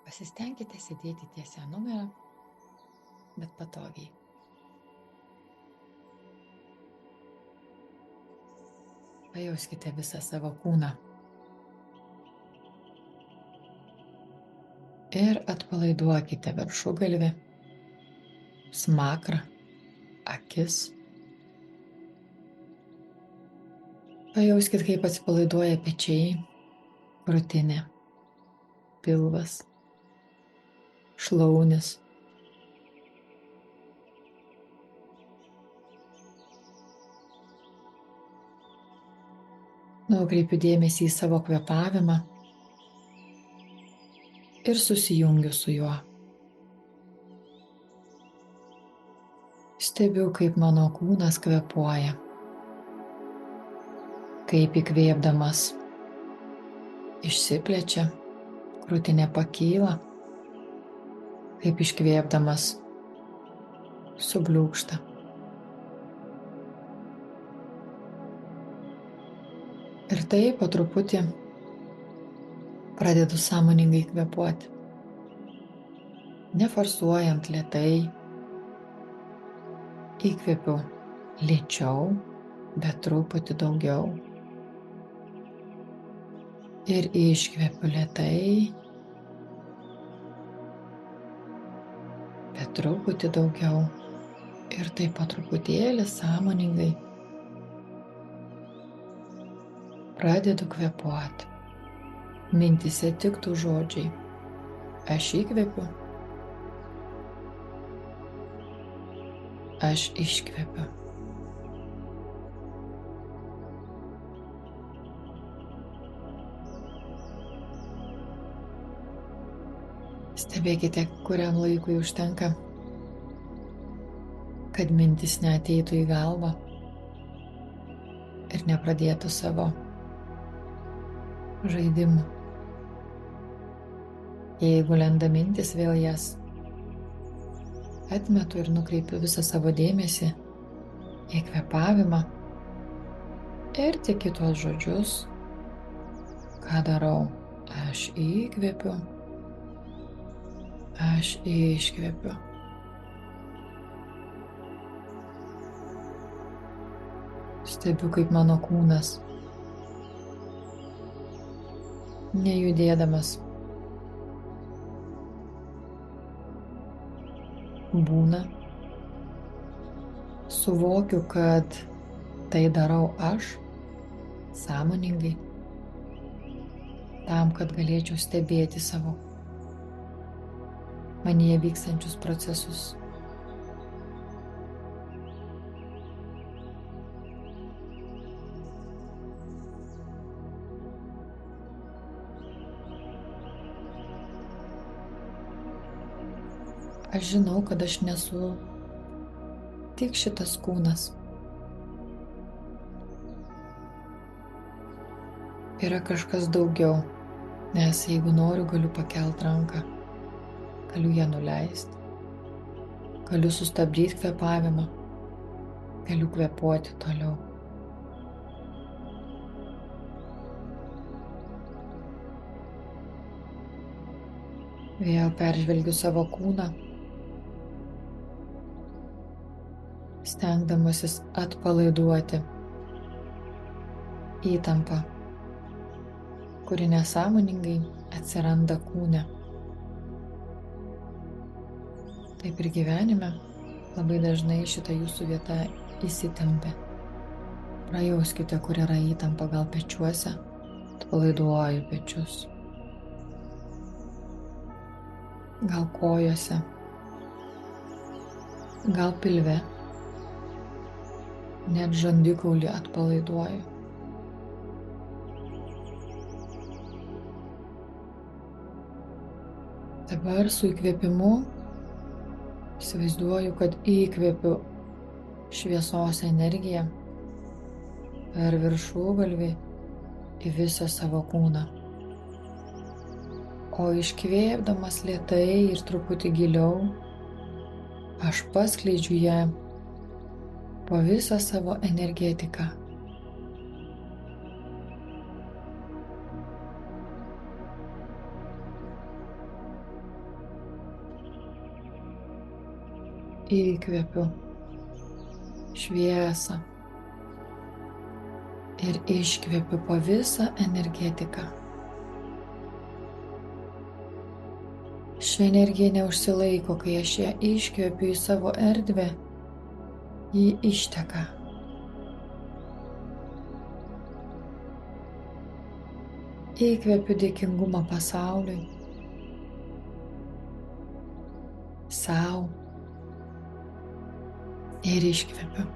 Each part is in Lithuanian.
Pasistenkite sėdėti tiesia nugara, bet patogiai. Pajauskite visą savo kūną. Ir atpalaiduokite viršugalvį, smakrą, akis. Pajauskite, kaip atsipalaiduoja pečiai, krūtinė, pilvas, šlaunis. Nukreipiu dėmesį į savo kvėpavimą ir susijungiu su juo. Stebiu, kaip mano kūnas kvėpuoja. Kaip įkvėpdamas išsiplečia, krūtinė pakyla, kaip iškvėpdamas subliūkšta. Ir taip po truputį pradedu sąmoningai kvėpuoti. Neforsuojant lėtai, įkvėpiu lėčiau, bet truputį daugiau. Ir iškvėpiu lėtai, bet truputį daugiau. Ir taip po truputėlį sąmoningai pradedu kvėpuoti. Mintyse tiktų žodžiai. Aš įkvepiu. Aš iškvepiu. Stebėkite, kuriam laikui užtenka, kad mintis neateitų į galvą ir nepradėtų savo žaidimų. Jeigu lenda mintis, vėl jas atmetu ir nukreipiu visą savo dėmesį į kvėpavimą ir tik į tuos žodžius, ką darau. Aš įkvepiu, aš iškvepiu. Stebiu, kaip mano kūnas, nejudėdamas, būna. Suvokiu, kad tai darau aš sąmoningai, tam, kad galėčiau stebėti savo manyje vykstančius procesus. Aš žinau, kad aš nesu tik šitas kūnas. Yra kažkas daugiau, nes jeigu noriu, galiu pakelti ranką, galiu ją nuleisti, galiu sustabdyti kvėpavimą, galiu kvėpuoti toliau. Vėl peržvelgiu savo kūną, stengdamasis atpalaiduoti įtampą, kuri nesąmoningai atsiranda kūne. Taip ir gyvenime labai dažnai šita jūsų vieta įsitempia. Prajauskite, kur yra įtampa, gal pečiuose, atpalaiduoju pečius, gal kojose, gal pilve, net žandikaulį atpalaiduoju. Dabar su įkvėpimu įsivaizduoju, kad įkvėpiu šviesos energiją per viršugalvį į visą savo kūną. O iškvėpdamas lėtai ir truputį giliau, aš paskleidžiu ją po visą savo energetiką. įkvepiu šviesą ir iškvepiu po visą energetiką. Ši energija neužsilaiko, kai aš ją iškvepiu į savo erdvę, ji išteka. Įkvepiu dėkingumą pasauliui, sau ir iškvepiu.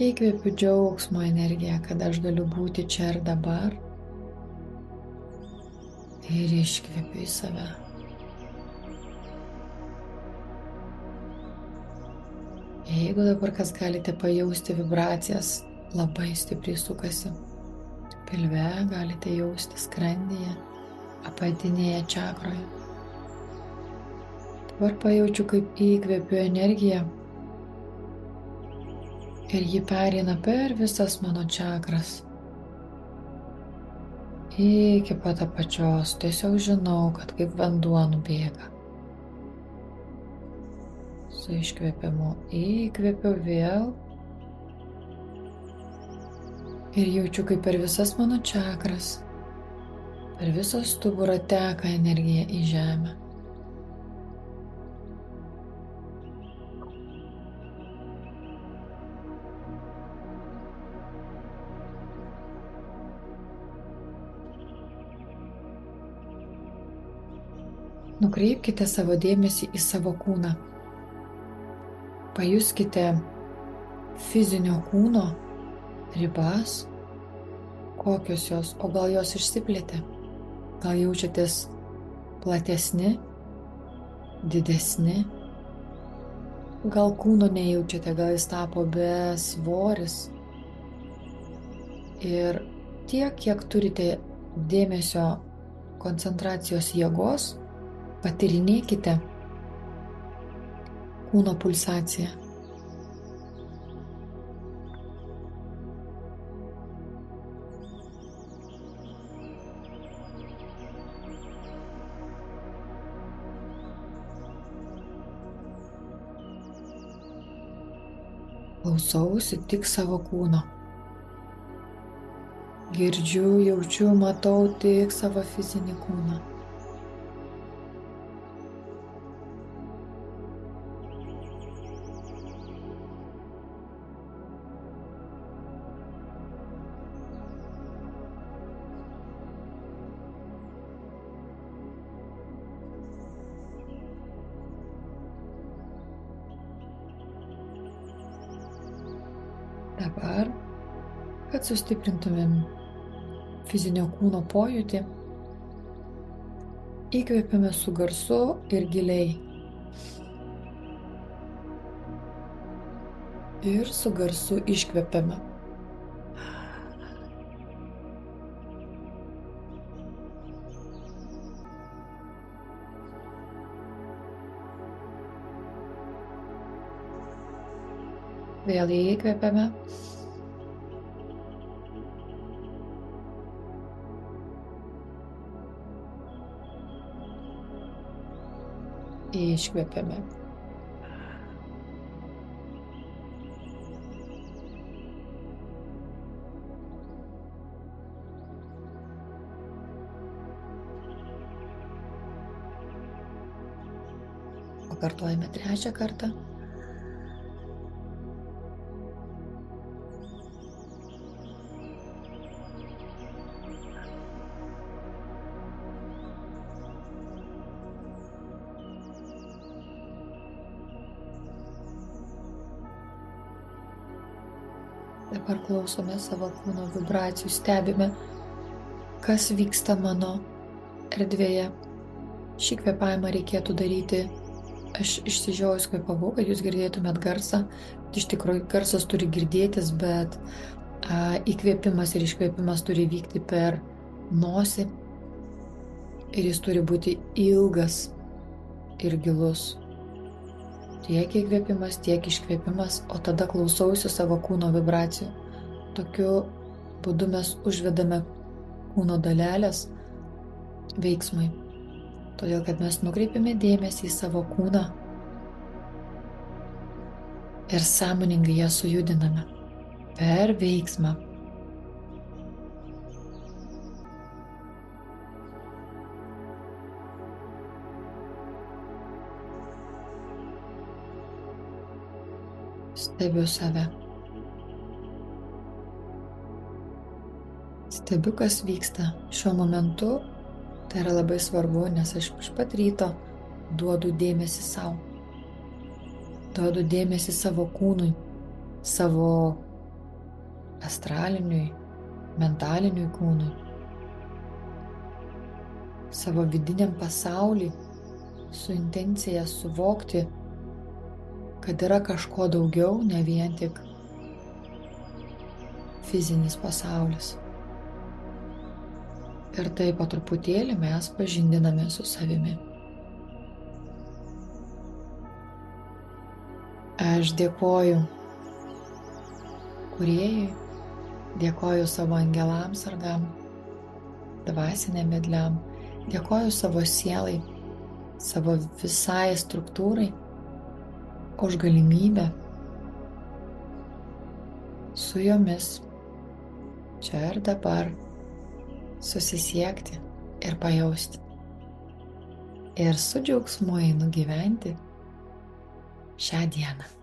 Įkvepiu džiaugsmo energiją, kad aš galiu būti čia ir dabar. Ir iškvepiu į save. Jeigu dabar kas galite pajausti vibracijas, labai stipriai sukasi. Pilve galite jausti skrandyje, apatinėje čakroje. Dabar pajaučiu, kaip įkvepiu energiją ir ji pereina per visas mano čakras. Iki pat apačios, tiesiog žinau, kad kaip vanduo nubėga. Su iškvėpimu įkvėpiu vėl ir jaučiu, kaip per visas mano čakras, per visą stuburą teka energija į žemę. Nukreipkite savo dėmesį į savo kūną. Pajuskite fizinio kūno ribas, kokios jos, o gal jos išsiplėtė. Gal jaučiatės platesni, didesni. Gal kūno nejaučiate, gal jis tapo besvoris. Ir tiek, kiek turite dėmesio koncentracijos jėgos, patyrinėkite kūno pulsaciją. Klausausi tik savo kūno. Girdžiu, jaučiu, matau tik savo fizinį kūną. Dabar, kad sustiprintumėm fizinio kūno pojūtį, įkvepiame su garsu ir giliai. Ir su garsu iškvepiame. Vėl įkvepiame. Iškvepiame. Pakartojame trečią kartą. Dabar klausome savo kūno vibracijų, stebime, kas vyksta mano erdvėje. Šį kvėpavimą reikėtų daryti. Aš išsižiojus kvėpavau, kad jūs girdėtumėt garsą. Iš tikrųjų, garsas turi girdėtis, bet įkvėpimas ir iškvėpimas turi vykti per nosį. Ir jis turi būti ilgas ir gilus. Tiek įkvėpimas, tiek iškvėpimas, o tada klausausi savo kūno vibracijų. Tokiu būdu mes užvedame kūno dalelės veiksmui. Todėl, kad mes nukreipiame dėmesį į savo kūną ir sąmoningai ją sujudiname per veiksmą. Stebiu save. Stebiu, kas vyksta šiuo momentu. Tai yra labai svarbu, nes aš iš pat ryto duodu dėmesį savo. Duodu dėmesį savo kūnui, savo astraliniui, mentaliniui kūnui, savo vidiniam pasauliui, su intencija suvokti, kad yra kažko daugiau, ne vien tik fizinis pasaulis. Ir taip po truputėlį mes pažindiname su savimi. Aš dėkoju Kūrėjui, dėkoju savo angelams sargam, dvasiniam vedliam, dėkoju savo sielai, savo visai struktūrai už galimybę su jomis čia ir dabar susisiekti ir pajausti. Ir su džiaugsmu einu gyventi šią dieną.